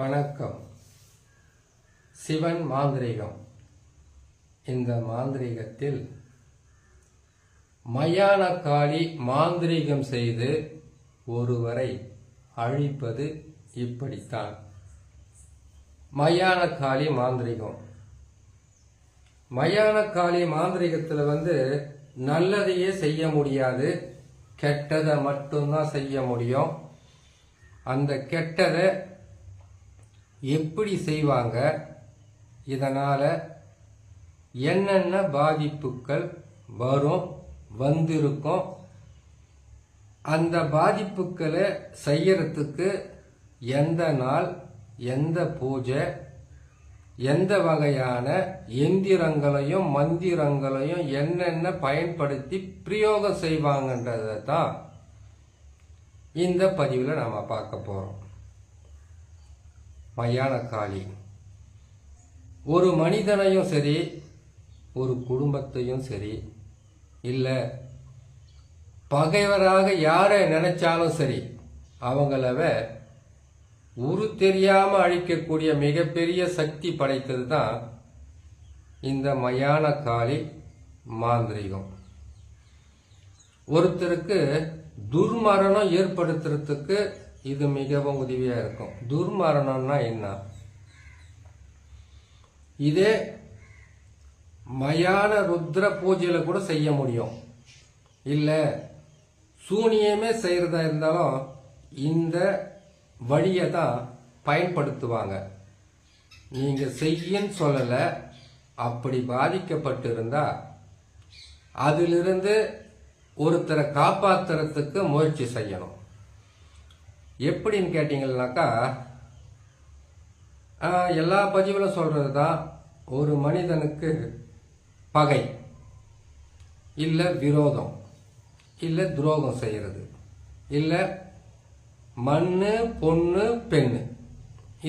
வணக்கம். சிவன் மாந்திரீகம். இந்த மாந்திரீகத்தில் மயான காளி மாந்திரீகம் செய்து ஒருவரை அழிப்பது இப்படித்தான். மயான காளி மாந்திரீகம். மயான காளி மாந்திரீகத்தில் நல்லதையே செய்ய முடியாது, கெட்டதை மட்டும்தான் செய்ய முடியும். அந்த கெட்டதை எப்படி செய்வாங்க, இதனால என்னென்ன பாதிப்புகள் வரும் வந்திருக்கும், அந்த பாதிப்புகளை செய்யறதுக்கு எந்த நாள், எந்த பூஜை, எந்த வகையான எந்திரங்களையும் மந்திரங்களையும் என்னென்ன பயன்படுத்தி பிரயோகம் செய்வாங்கன்றதை தான் இந்த பதிவில் நாம பார்க்க போறோம். மயான காளி ஒரு மனிதனையும் சரி, ஒரு குடும்பத்தையும் சரி, இல்லை பகைவராக யாரை நினைச்சாலும் சரி, அவங்கள உரு தெரியாம அழிக்கக்கூடிய மிகப்பெரிய சக்தி படைத்தது தான் இந்த மயான காளி மாந்திரீகம். ஒருத்தருக்கு துர்மரணம் ஏற்படுத்துறதுக்கு இது மிகவும் உதவியா இருக்கும். துர்மரணம்னா என்ன? இதே மயான ருத்ர பூஜையில கூட செய்ய முடியும். இல்ல சூனியமே செய்யறதா இருந்தாலும் இந்த வழியை தான் பயன்படுத்துவாங்க. நீங்க செய்யன்னு சொல்லல, அப்படி பாதிக்கப்பட்டு இருந்தா அதிலிருந்து ஒருத்தரை காப்பாத்துறதுக்கு முயற்சி செய்யணும். எப்படின்னு கேட்டீங்கன்னாக்கா, எல்லா பதிவுகளும் சொல்றது தான், ஒரு மனிதனுக்கு பகை இல்ல விரோதம் இல்ல துரோகம் செய்யறது, இல்ல மண்ணு பொண்ணு பெண்ணு,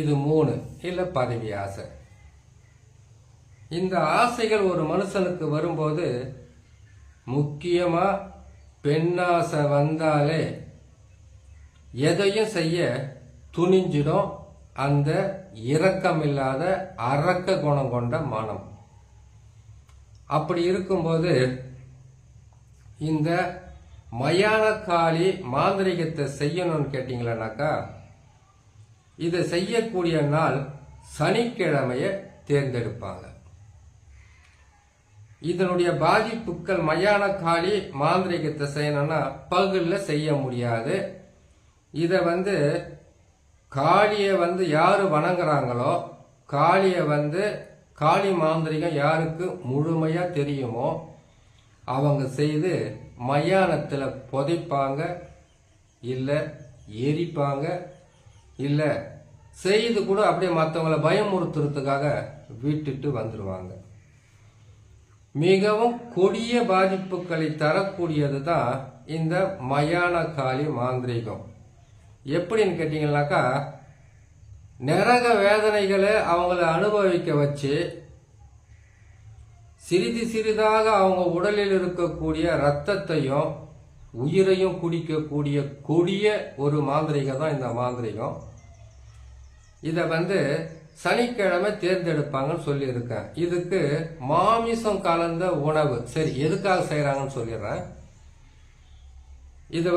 இது 3, இல்ல பதவி ஆசை. இந்த ஆசைகள் ஒரு மனுஷனுக்கு வரும்போது, முக்கியமா பெண்ணாசை வந்தாலே எதையும் செய்ய துணிஞ்சிடும். அந்த இரக்கமில்லாத அரக்க குணம் கொண்ட மனம். அப்படி இருக்கும்போது இந்த மயான காளி மாந்திரிகத்தை செய்யணும்னு கேட்டீங்களானாக்கா, இதை செய்யக்கூடிய நாள் சனிக்கிழமைய தேர்ந்தெடுப்பாங்க. இதனுடைய பாதிப்புகள், மயான காளி மாந்திரிகத்தை செய்யணும்னா பகல்ல செய்ய முடியாது. இத காளிய யாரு வணங்குறாங்களோ, காளிய காளி மாந்திரிகம் யாருக்கு முழுமையா தெரியுமோ அவங்க செய்து மயானத்துல புதைப்பாங்க, இல்ல எரிப்பாங்க, இல்ல செய்து கூட அப்படியே மற்றவங்களை பயமுறுத்துறதுக்காக விட்டுட்டு வந்துருவாங்க. மிகவும் கொடிய பாதிப்புகளை தரக்கூடியது தான் இந்த மயான காளி மாந்திரீகம். எப்படின்னு கேட்டீங்கன்னாக்கா, நரக வேதனைகளை அவங்கள அனுபவிக்க வச்சு சிறிது சிறிதாக அவங்க உடலில் இருக்கக்கூடிய ரத்தத்தையும் உயிரையும் குடிக்கக்கூடிய கொடிய ஒரு மாந்திரிகம் தான் இந்த மாந்திரிகம். இதை சனிக்கிழமை தேர்ந்தெடுப்பாங்கன்னு சொல்லியிருக்கேன். இதுக்கு மாமிசம் கலந்த உணவு. சரி, எதுக்காக செய்யறாங்கன்னு சொல்லிடுறேன். இது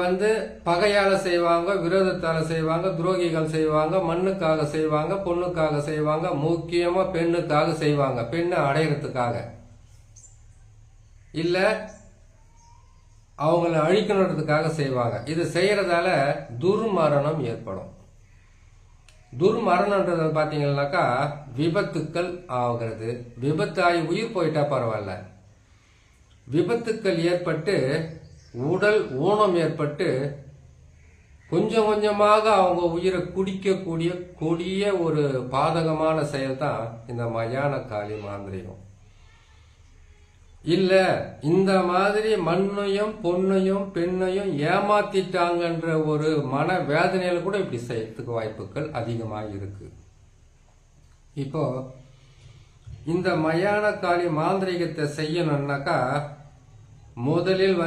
பகையால செய்வாங்க, விரோதத்தால செய்வாங்க, துரோகிகள் செய்வாங்க, மண்ணுக்காக செய்வாங்க, பொண்ணுக்காக செய்வாங்க, முக்கியமா பெண்ணுக்காக செய்வாங்க. பெண்ணை அடையறதுக்காக, இல்ல அவங்களை அழிக்கணுன்றதுக்காக செய்வாங்க. இது செய்யறதால துர்மரணம் ஏற்படும். துர்மரணம்ன்றது பாத்தீங்கன்னாக்கா, விபத்துக்கள் ஆகிறது. விபத்தாகி உயிர் போயிட்டா பரவாயில்ல, விபத்துக்கள் ஏற்பட்டு உடல் ஊனம் ஏற்பட்டு கொஞ்சம் கொஞ்சமாக அவங்க உயிரை குடிக்கக்கூடிய கொடிய ஒரு பாதகமான செயல் தான் இந்த மயான காளி மாந்திரிகம். இல்ல இந்த மாதிரி மண்ணையும் பொண்ணையும் பெண்ணையும் ஏமாத்திட்டாங்கன்ற ஒரு மன வேதனையில கூட இப்படி செய்யறதுக்கு வாய்ப்புகள் அதிகமாக இருக்கு. இப்போ இந்த மயான காளி மாந்திரிகத்தை செய்யணும்னாக்கா, முதலில்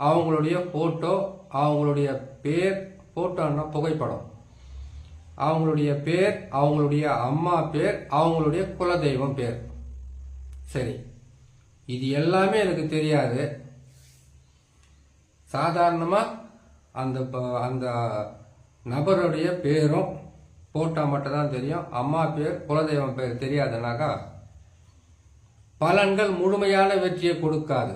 அவங்களுடைய போட்டோ, அவங்களுடைய பேர், போட்டோன்னா புகைப்படம், அவங்களுடைய பேர், அவங்களுடைய அம்மா பேர், அவங்களுடைய குலதெய்வம் பேர். சரி, இது எல்லாமே எனக்கு தெரியாது. சாதாரணமா அந்த நபருடைய பேரும் போட்டா மட்டும் தான் தெரியும். அம்மா பேர், குலதெய்வம் பேர் தெரியாதுனாக்கா பலன்கள் முழுமையான வெற்றியை கொடுக்காது.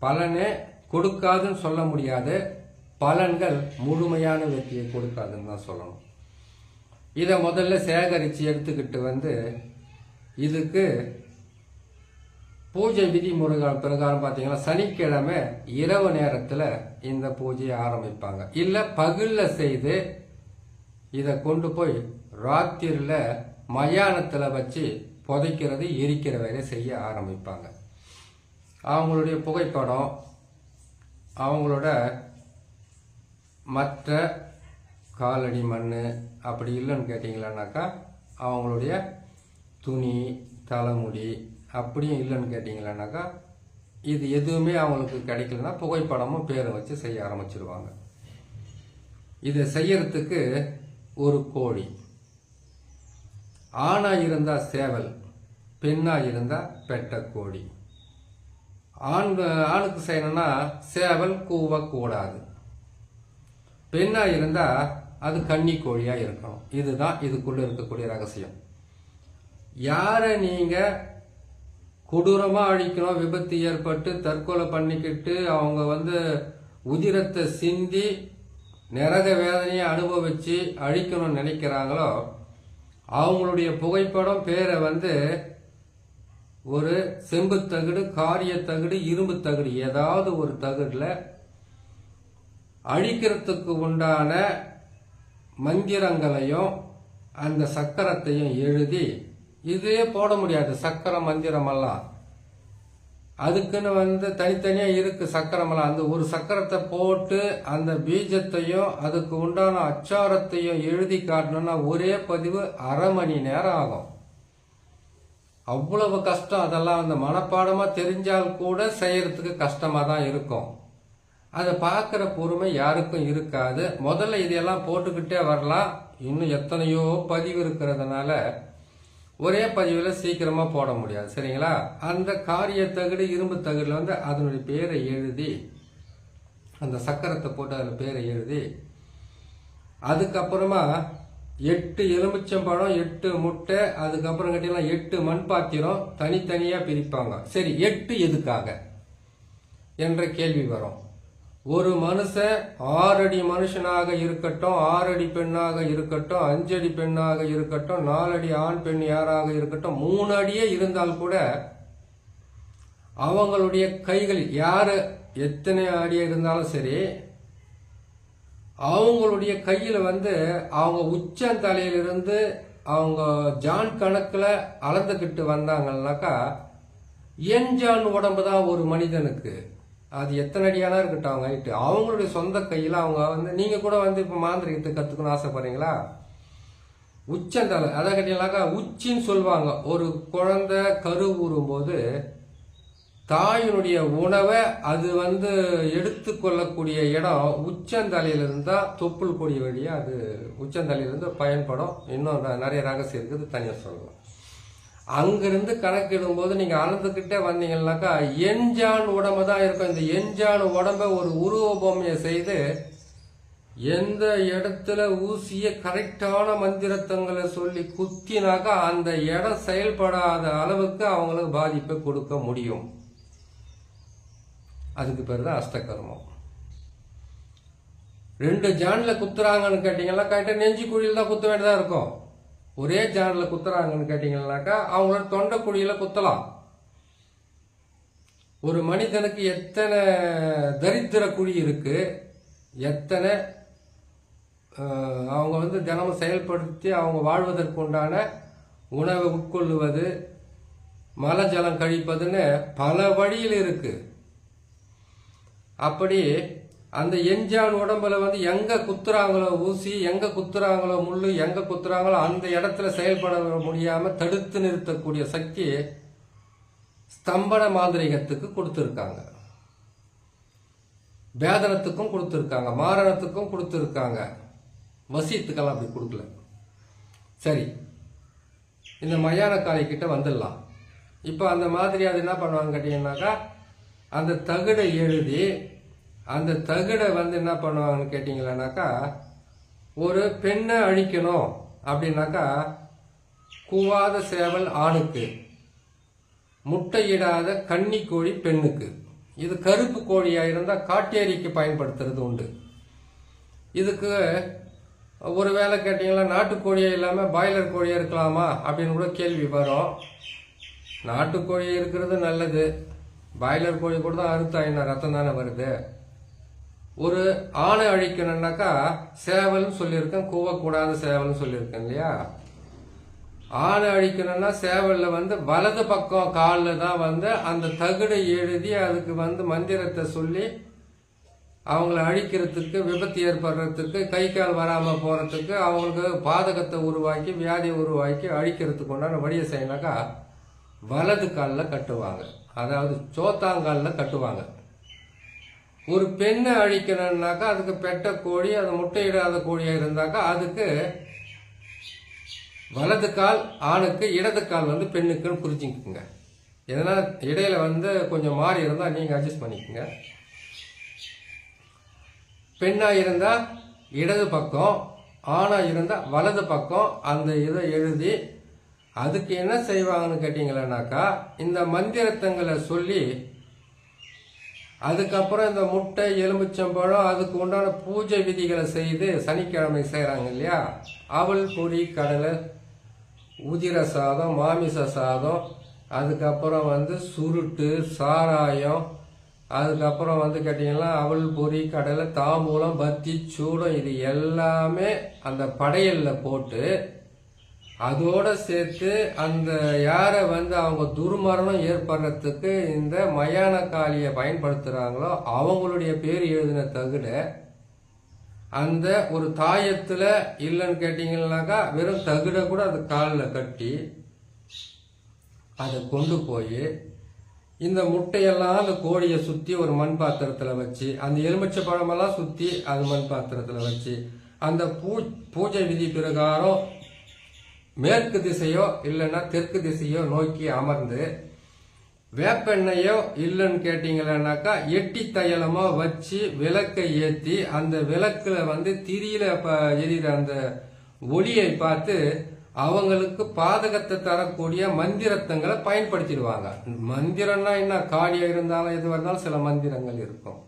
பலனே கொடுக்காதுன்னு சொல்ல முடியாது, பலன்கள் முழுமையான வெற்றியை கொடுக்காதுன்னு தான் சொல்லணும். இதை முதல்ல சேகரித்து எடுத்துக்கிட்டு இதுக்கு பூஜை விதிமுறைகள் பிரகாரம் பார்த்தீங்கன்னா சனிக்கிழமை இரவு நேரத்தில் இந்த பூஜையை ஆரம்பிப்பாங்க. இல்லை பகலில் செய்து இதை கொண்டு போய் ராத்திரியில் மயானத்தில் வச்சு புதைக்கிறது, எரிக்கிற வேலை செய்ய ஆரம்பிப்பாங்க. அவங்களுடைய புகைப்படம், அவங்களோட மற்ற காலடி மண் அப்படி இல்லைன்னு கேட்டிங்களானாக்கா அவங்களுடைய துணி, தலைமுடி அப்படியும் இல்லைன்னு கேட்டிங்களானாக்கா இது எதுவுமே அவங்களுக்கு கிடைக்கலன்னா புகைப்படமும் பேரும் வச்சு செய்ய ஆரம்பிச்சிருவாங்க. இதை செய்யறதுக்கு ஒரு கோழி, ஆணா இருந்தா சேவல், பெண்ணா இருந்தா பெட்ட கோழி. ஆணுக்கு செய்யணும்னா சேவல் கூவக்கூடாது, பெண்ணா இருந்தா அது கன்னி கோழியா இருக்கணும். இதுதான் இதுக்குள்ள இருக்கக்கூடிய ரகசியம். யாரை நீங்க கொடூரமா அழிக்கணும், விபத்து ஏற்பட்டு தற்கொலை பண்ணிக்கிட்டு அவங்க உதிரத்தை சிந்தி நரக வேதனையை அனுபவிச்சு அழிக்கணும்னு நினைக்கிறாங்களோ அவங்களுடைய புகைப்படம் பேரை ஒரு செம்பு தகடு, காரிய தகடு, இரும்பு தகடு ஏதாவது ஒரு தகடுல அழிக்கிறதுக்கு உண்டான மந்திரங்களையும் அந்த சக்கரத்தையும் எழுதி, இதே போட முடியாது சக்கரம் மந்திரமெல்லாம், அதுக்குன்னு தனித்தனியா இருக்கு சக்கரமெல்லாம். அந்த ஒரு சக்கரத்தை போட்டு அந்த பீஜத்தையும் அதுக்கு உண்டான அச்சாரத்தையும் எழுதி காட்டணும்னா ஒரே பதிவு அரை மணி நேரம் ஆகும். அவ்வளவு கஷ்டம். அதெல்லாம் மனப்பாடமா தெரிஞ்சால் கூட செய்யறதுக்கு கஷ்டமா தான் இருக்கும். அதை பார்க்குற பொறுமை யாருக்கும் இருக்காது. முதல்ல இதெல்லாம் போட்டுக்கிட்டே வரலாம். இன்னும் எத்தனையோ பதிவு இருக்கிறதுனால ஒரே பதிவில் சீக்கிரமா போட முடியாது. சரிங்களா? அந்த காரிய தகடு, இரும்பு தகடுல அதனுடைய பேரை எழுதி, அந்த சக்கரத்தை போட்டு அதில் பேரை எழுதி, அதுக்கப்புறமா 8 எலுமிச்சம்பழம், 8 முட்டை, அதுக்கப்புறம் கேட்டீங்கன்னா 8 மண் பாத்திரம் தனித்தனியா பிரிப்பாங்க. சரி, 8 எதுக்காக என்ற கேள்வி வரும். ஒரு மனுஷன் 6 அடி மனுஷனாக இருக்கட்டும், 6 அடி பெண்ணாக இருக்கட்டும், 5 அடி பெண்ணாக இருக்கட்டும், 4 அடி ஆண் பெண் யாராக இருக்கட்டும், 3 அடியே இருந்தால் கூட அவங்களுடைய கைகள் யாரு எத்தனை அடி இருந்தாலும் சரி, அவங்களுடைய கையில அவங்க உச்சந்தலையிலிருந்து அவங்க ஜான் கணக்குல அளந்துக்கிட்டு வந்தாங்கன்னாக்கா எஞ்சான் உடம்பு தான் ஒரு மனிதனுக்கு. அது எத்தனை அடியானா இருக்கட்டும் அவங்க ஹைட்டு, அவங்களுடைய சொந்த கையில அவங்க நீங்க கூட இப்ப மாந்திரிகத்தை கத்துக்கணும்னு ஆசைப்படுறீங்களா? உச்சந்தலை, அதை கேட்டீங்கன்னாக்கா உச்சின்னு சொல்லுவாங்க. ஒரு குழந்தை கருவுறும் போது தாயினுடைய உணவை அது எடுத்துக்கொள்ளக்கூடிய இடம் உச்சந்தலையிலிருந்து தான் தொப்புள் கொடி வழியா அது உச்சந்தலையிலிருந்து பயன்படும். இன்னும் நிறைய ரகசியம் இருக்குது, தனியாக சொல்லலாம். அங்கிருந்து கணக்கிடும் போது நீங்க அளந்துக்கிட்டே வந்தீங்கன்னாக்கா எஞ்சான் உடம்பு தான் இருக்கும். இந்த எஞ்சான் உடம்ப ஒரு உருவ பொம்மையை செய்து எந்த இடத்துல ஊசிய கரெக்டான மந்திரத்தங்களை சொல்லி குத்தினாக்கா அந்த இடம் செயல்படாத அளவுக்கு அவங்களுக்கு பாதிப்பை கொடுக்க முடியும். அதுக்கு பேர் தான் அஷ்டகர்மம். 2 ஜான்ல குத்துறாங்கன்னு கேட்டீங்கன்னா கரெக்டா நெஞ்சு குழியில் தான் குத்த வேண்டியதா இருக்கும். ஒரே ஜான்ல குத்துறாங்கன்னு கேட்டீங்கன்னாக்கா அவங்களோட தொண்டை குழியில குத்தலாம். ஒரு மனிதனுக்கு எத்தனை தரித்திர குழி இருக்கு, எத்தனை அவங்க தினமும் செயல்படுத்தி அவங்க வாழ்வதற்கு உண்டான உணவை உட்கொள்ளுவது, மல ஜலம் கழிப்பதுன்னு பல வழியில் இருக்கு. அப்படி அந்த எஞ்சான் உடம்புல எங்க குத்துறாங்களோ ஊசி, எங்க குத்துறாங்களோ முள்ளு, எங்க குத்துறாங்களோ அந்த இடத்துல செயல்பட முடியாம தடுத்து நிறுத்தக்கூடிய சக்தி ஸ்தம்பன மாந்திரிகத்துக்கு கொடுத்துருக்காங்க. பேதனத்துக்கும் கொடுத்துருக்காங்க, மாரணத்துக்கும் கொடுத்துருக்காங்க, வசியத்துக்கெல்லாம் அப்படி கொடுக்கல. சரி, இந்த மயான காளி கிட்ட வந்துடலாம். இப்போ அந்த மாதிரி அது என்ன பண்ணுவாங்க கேட்டீங்கன்னாக்கா, அந்த தகுடை எழுதி அந்த தகுடை என்ன பண்ணுவாங்கன்னு கேட்டீங்கன்னாக்கா, ஒரு பெண்ணை அழிக்கணும் அப்படின்னாக்கா, கூவாத சேவல் ஆணுக்கு, முட்டையிடாத கன்னி கோழி பெண்ணுக்கு, இது கருப்பு கோழியா இருந்தால் காட்டேரிக்கு பயன்படுத்துறது உண்டு. இதுக்கு ஒரு வேளை கேட்டீங்களா, நாட்டுக்கோழியே இல்லாமல் பாய்லர் கோழியாக இருக்கலாமா அப்படின்னு கூட கேள்வி வரும். நாட்டுக்கோழி இருக்கிறது நல்லது, பாய்லர் கோழி கூட தான் அறுத்தாயினா ரத்தம் தானே வருது. ஒரு ஆணை அழிக்கணும்னாக்கா சேவல்னு சொல்லியிருக்கேன், கூவக்கூடாத சேவல்னு சொல்லியிருக்கேன் இல்லையா. ஆணை அழிக்கணும்னா சேவலில் வலது பக்கம் காலில் தான் அந்த தகுடை எழுதி அதுக்கு மந்திரத்தை சொல்லி அவங்கள அழிக்கிறதுக்கு, விபத்து ஏற்படுறதுக்கு, கை கால் வராமல் போகிறதுக்கு, அவங்களுக்கு பாதகத்தை உருவாக்கி வியாதியை உருவாக்கி அழிக்கிறதுக்கு உண்டான வழியை செய்யணாக்கா வலது காலில் கட்டுவாங்க, அதாவது சோத்தாங்காலில் கட்டுவாங்க. ஒரு பெண்ணை அழிக்கணும்னாக்கா அதுக்கு பெட்ட கோழி, அது முட்டையிடாத கோழியாக இருந்தாக்கா அதுக்கு வலது கால் ஆணுக்கு, இடது கால் பெண்ணுக்குன்னு புரிஞ்சுக்குங்க. இதனால் இடையில கொஞ்சம் மாறி இருந்தால் நீங்கள் அட்ஜஸ்ட் பண்ணிக்கோங்க. பெண்ணாக இருந்தால் இடது பக்கம், ஆணாக இருந்தால் வலது பக்கம் அந்த இதை எழுதி அதுக்கு என்ன செய்வாங்கன்னு கேட்டீங்கன்னாக்கா, இந்த மந்திரத்தங்களை சொல்லி அதுக்கப்புறம் இந்த முட்டை, எலுமிச்சம்பழம், அதுக்கு உண்டான பூஜை விதிகளை செய்து சனிக்கிழமை செய்கிறாங்க இல்லையா. அவல், பொரி, கடலை, உதிர சாதம், மாமிச சாதம், அதுக்கப்புறம் சுருட்டு, சாராயம், அதுக்கப்புறம் கேட்டீங்கன்னா அவல், பொரி, கடலை, தாம்பூலம், பத்தி, சூடம், இது எல்லாமே அந்த படையலில் போட்டு அதோட சேர்த்து அந்த யாரை அவங்க துர்மரணம் ஏற்படுறதுக்கு இந்த மயான காளியை பயன்படுத்துகிறாங்களோ அவங்களுடைய பேர் எழுதின தகுட அந்த ஒரு தாயத்தில் இல்லைன்னு கேட்டிங்கன்னாக்கா வெறும் தகுடை கூட அது காலில் கட்டி அதை கொண்டு போய் இந்த முட்டையெல்லாம் அந்த கோழியை சுற்றி ஒரு மண் பாத்திரத்தில் வச்சு, அந்த எலுமிச்சை பழமெல்லாம் சுற்றி அது மண் பாத்திரத்தில் வச்சு அந்த பூஜை விதி பிரகாரம் மேற்கு திசையோ இல்லைன்னா தெற்கு திசையோ நோக்கி அமர்ந்து வேப்பெண்ணையோ இல்லைன்னு கேட்டீங்கன்னாக்கா எட்டி தையலமா வச்சு விளக்கை ஏற்றி அந்த விளக்குல திரியில எரிகிற அந்த ஒளியை பார்த்து அவங்களுக்கு பாதகத்தை தரக்கூடிய மந்திரத்தங்களை பயன்படுத்திடுவாங்க. மந்திரம்னா என்ன, காளியா இருந்தாலும் எது இருந்தாலும் சில மந்திரங்கள் இருக்கும்.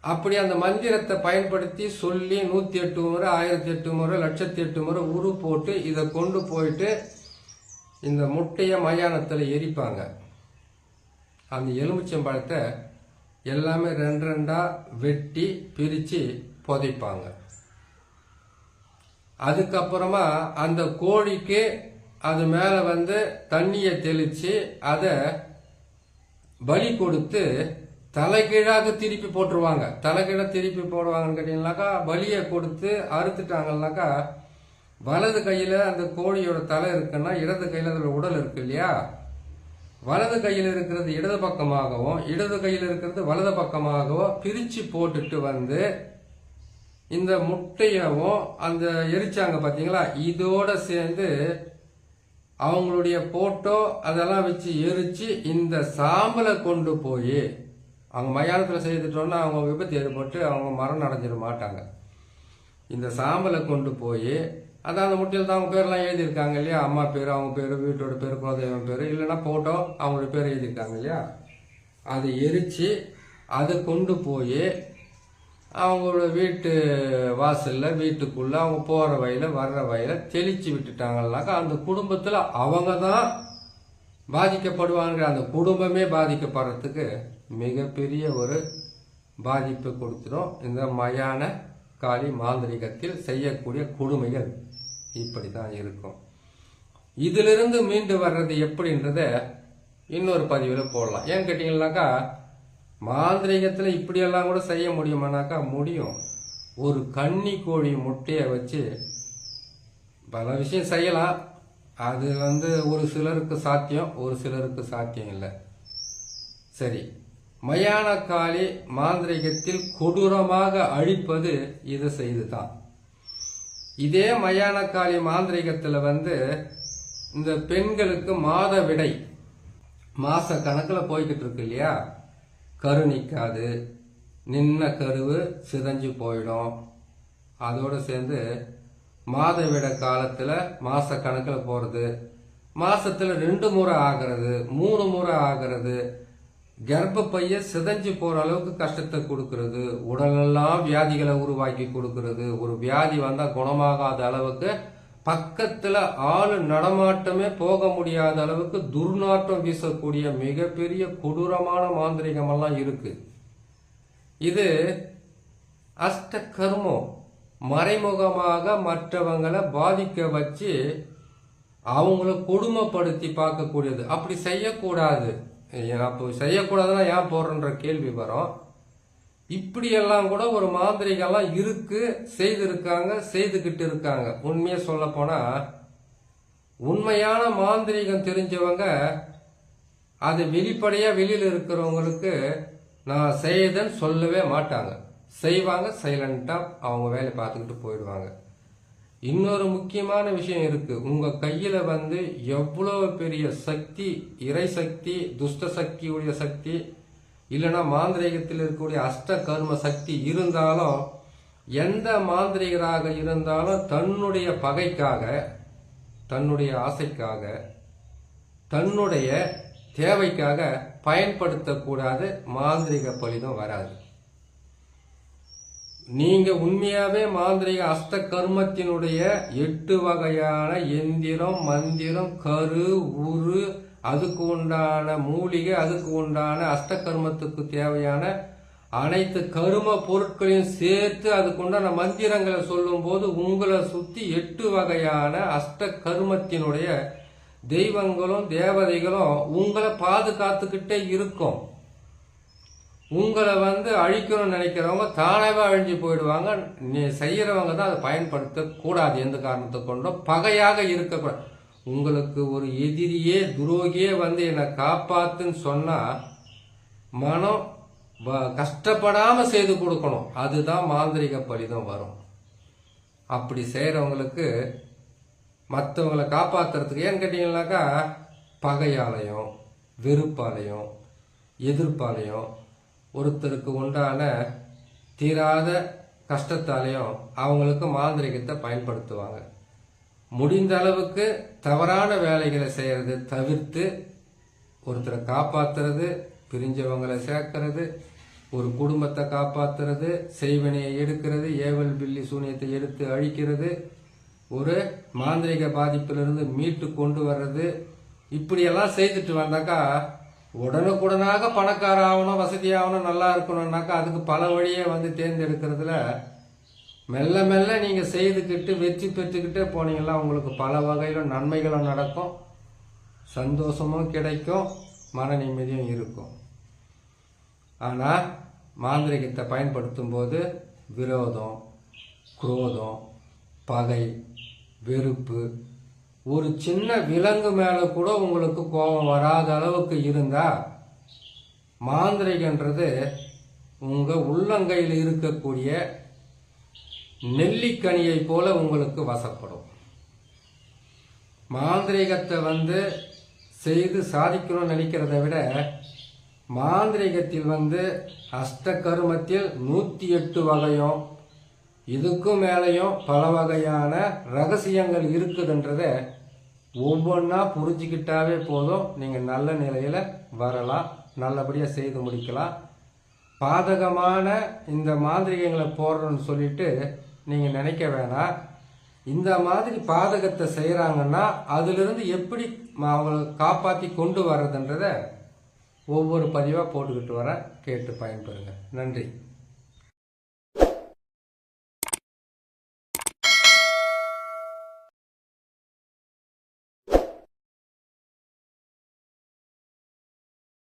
அப்படி அந்த மந்திரத்தை பயன்படுத்தி சொல்லி 108 முறை, 1008 முறை, 1008 முறை உரு போட்டு இதை கொண்டு போயிட்டு இந்த முட்டைய மயானத்தில் எரிப்பாங்க. அந்த எலுமிச்சம்பழத்தை எல்லாமே 2 வெட்டி பிரித்து புதைப்பாங்க. அதுக்கப்புறமா அந்த கோழிக்கு அது மேலே தண்ணியை தெளித்து அதை பலி கொடுத்து தலைகீழாக திருப்பி போட்டுருவாங்க. தலைகீழ திருப்பி போடுவாங்கன்னு கேட்டீங்கன்னாக்கா, பலியை கொடுத்து அறுத்துட்டாங்கன்னாக்கா வலது கையில் அந்த கோழியோட தலை இருக்குன்னா இடது கையில் அதோட உடல் இருக்கு இல்லையா. வலது கையில் இருக்கிறது இடது பக்கமாகவும் இடது கையில் இருக்கிறது வலது பக்கமாகவும் பிரித்து போட்டுட்டு இந்த முட்டையவும் அந்த எரிச்சாங்க பார்த்தீங்களா, இதோட சேர்ந்து அவங்களுடைய போட்டோ அதெல்லாம் வச்சு எரிச்சு இந்த சாம்பலை கொண்டு போய் அவங்க மயானத்தில் செய்துட்டோன்னா அவங்க விபத்து ஏற்பட்டு அவங்க மரணம் அடைஞ்சிட மாட்டாங்க. இந்த சாம்பலை கொண்டு போய் அதான் அந்த முட்டையில் தான் அவங்க பேர்லாம் எழுதியிருக்காங்க இல்லையா, அம்மா பேர், அவங்க பேர், வீட்டோட பேர், குலதெய்வம் பேர், இல்லைன்னா போட்டோ அவங்களோட பேர் எழுதியிருக்காங்க இல்லையா, அதை எரித்து அதை கொண்டு போய் அவங்களோட வீட்டு வாசலில் வீட்டுக்குள்ளே அவங்க போகிற வழியில் வர்ற வழியில் தெளித்து விட்டுட்டாங்கன்னாக்கா அந்த குடும்பத்தில் அவங்க தான் பாதிக்கப்படுவாங்க. அந்த குடும்பமே பாதிக்கப்படுறதுக்கு மிகப்பெரிய ஒரு பாதிப்பு கொடுத்துடும். இந்த மயான காளி மாந்திரிகத்தில் செய்யக்கூடிய கொடுமைகள் இப்படி தான் இருக்கும். இதிலிருந்து மீண்டு வர்றது எப்படின்றத இன்னொரு பதிவில் போடலாம். ஏன்னு கேட்டீங்கன்னாக்கா, மாந்திரிகத்தில் இப்படியெல்லாம் கூட செய்ய முடியுமானாக்கா முடியும். ஒரு கன்னி கோழி முட்டையை வச்சு பல விஷயம் செய்யலாம். அது ஒரு சிலருக்கு சாத்தியம், ஒரு சிலருக்கு சாத்தியம் இல்லை. சரி, மயானக்காளி மாந்திரிகத்தில் கொடூரமாக அழிப்பது இது செய்துதான். இதே மயானக்காளி மாந்திரிகத்துல இந்த பெண்களுக்கு மாதவிடை மாச கணக்கில் போய்கிட்டு இருக்கு இல்லையா, கரு நிற்காது, நின்ன கருவு சிதைஞ்சு போயிடும். அதோடு சேர்ந்து மாதவிட காலத்தில் மாச கணக்கில் போகிறது, மாசத்துல 2 முறை ஆகிறது, 3 முறை ஆகிறது, கர்ப்பப்பைய சிதைஞ்சு போற அளவுக்கு கஷ்டத்தை கொடுக்கறது, உடலெல்லாம் வியாதிகளை உருவாக்கி கொடுக்கறது, ஒரு வியாதி வந்தா குணமாகாத அளவுக்கு பக்கத்துல ஆளு நடமாட்டமே போக முடியாத அளவுக்கு துர்நாற்றம் வீசக்கூடிய மிகப்பெரிய கொடூரமான மாந்திரிகம் எல்லாம் இருக்கு. இது அஷ்ட கர்மம். மறைமுகமாக மற்றவங்களை பாதிக்க வச்சு அவங்கள கொடுமைப்படுத்தி பார்க்கக்கூடியது. அப்படி செய்யக்கூடாது. அப்போ செய்யக்கூடாதுன்னா ஏன் போடுறன்ற கேள்வி வரும். இப்படியெல்லாம் கூட ஒரு மாந்திரிகெல்லாம் இருக்கு, செய்திருக்காங்க, செய்துகிட்டு இருக்காங்க. உண்மையை சொல்ல போனா உண்மையான மாந்திரிகம் தெரிஞ்சவங்க அது வெளிப்படையா வெளியில இருக்கிறவங்களுக்கு நான் செய்தேன்னு சொல்லவே மாட்டாங்க. செய்வாங்க, சைலண்டா அவங்க வேலையை பார்த்துக்கிட்டு போயிடுவாங்க. இன்னொரு முக்கியமான விஷயம் இருக்கு. உங்க கையில எவ்வளவு பெரிய சக்தி, இறை சக்தி, துஷ்ட சக்தியுடைய சக்தி, இல்லைன்னா மாந்திரிகத்தில் இருக்கக்கூடிய அஷ்ட கர்ம சக்தி இருந்தாலும், எந்த மாந்திரிகராக இருந்தாலும் தன்னுடைய பகைக்காக, தன்னுடைய ஆசைக்காக, தன்னுடைய தேவைக்காக பயன்படுத்தக்கூடாது. மாந்திரிக பலிதம் வராது. நீங்க உண்மையாவே மாந்திரிக அஷ்ட கர்மத்தினுடைய 8 வகையான எந்திரம், மந்திரம், கரு, உரு, அதுக்கு உண்டான மூலிகை, அதுக்கு உண்டான அஷ்ட கர்மத்துக்கு தேவையான அனைத்து கரும பொருட்களையும் சேர்த்து அதுக்குண்டான மந்திரங்களை சொல்லும் போது உங்களை சுத்தி 8 வகையான அஷ்ட கர்மத்தினுடைய தெய்வங்களும் தேவதைகளும் உங்களை பாதுகாத்துக்கிட்டே இருக்கும். உங்களை அழிக்கணும்னு நினைக்கிறவங்க தானாவே அழிஞ்சு போயிடுவாங்க. நீ செய்யறவங்க தான் அதை பயன்படுத்த கூடாது. எந்த காரணத்தை கொண்டும் பகையாக இருக்கக்கூடாது. உங்களுக்கு ஒரு எதிரியே, துரோகியே என்னை காப்பாத்துன்னு சொன்னா மனம் கஷ்டப்படாம செய்து கொடுக்கணும். அதுதான் மாந்திரிக பலிதம் வரும். அப்படி செய்யறவங்களுக்கு மற்றவங்களை காப்பாத்துறதுக்கு ஏன்னு கேட்டீங்கன்னாக்கா பகையாலையும், வெறுப்பாலையும், எதிர்ப்பாலையும், ஒருத்தருக்கு உண்டான தீராத கஷ்டத்தாலையும் அவங்களுக்கு மாந்திரிகத்தை பயன்படுத்துவாங்க. முடிந்த அளவுக்கு தவறான வேலைகளை செய்யறது தவிர்த்து ஒருத்தரை காப்பாத்துறது, பிரிஞ்சவங்களை சேர்க்கறது, ஒரு குடும்பத்தை காப்பாத்துறது, செய்வினையை எடுக்கிறது, ஏவல் பில்லி சூனியத்தை எடுத்து அழிக்கிறது, ஒரு மாந்திரிக பாதிப்பிலிருந்து மீட்டு கொண்டு வர்றது, இப்படியெல்லாம் செய்துட்டு வந்தாக்கா உடனுக்குடனாக பணக்கார ஆகணும், வசதி ஆகணும், நல்லா இருக்கணும்னாக்கா அதுக்கு பல வழியை தேர்ந்தெடுக்கிறதுல மெல்ல மெல்ல நீங்க செய்துக்கிட்டு வெற்றி பெற்றுக்கிட்டே போனீங்கன்னா உங்களுக்கு பல வகையில நன்மைகளும் நடக்கும், சந்தோஷமும் கிடைக்கும், மன நிம்மதியும் இருக்கும். ஆனா மாந்திரிகத்தை பயன்படுத்தும் போது விரோதம், குரோதம், பகை, வெறுப்பு, ஒரு சின்ன விலங்கு மேல கூட உங்களுக்கு கோபம் வராத அளவுக்கு இருந்தா மாந்திரிகன்றது உங்க உள்ளங்கையில் இருக்கக்கூடிய நெல்லிக்கனியை போல உங்களுக்கு வசப்படும். மாந்திரிகத்தை செய்து சாதிக்கணும்னு நினைக்கிறத விட மாந்திரிகத்தில் அஷ்ட கருமத்தில் 108 வகையும் இதுக்கும் மேலையும் பல வகையான ரகசியங்கள் இருக்குதுன்றத ஒவ்வொன்றா புரிஞ்சுக்கிட்டாவே போதும். நீங்க நல்ல நிலையில வரலாம், நல்லபடியா செய்து முடிக்கலாம். பாதகமான இந்த மாந்திரிகங்களை போடுறோன்னு சொல்லிட்டு நீங்க நினைக்க வேணாம். இந்த மாதிரி பாதகத்தை செய்யறாங்கன்னா அதிலிருந்து எப்படி அவங்களை காப்பாற்றி கொண்டு வர்றதுன்றத ஒவ்வொரு பதிவா போட்டுக்கிட்டு வரேன். கேட்டு பயன்பெறுங்க. நன்றி.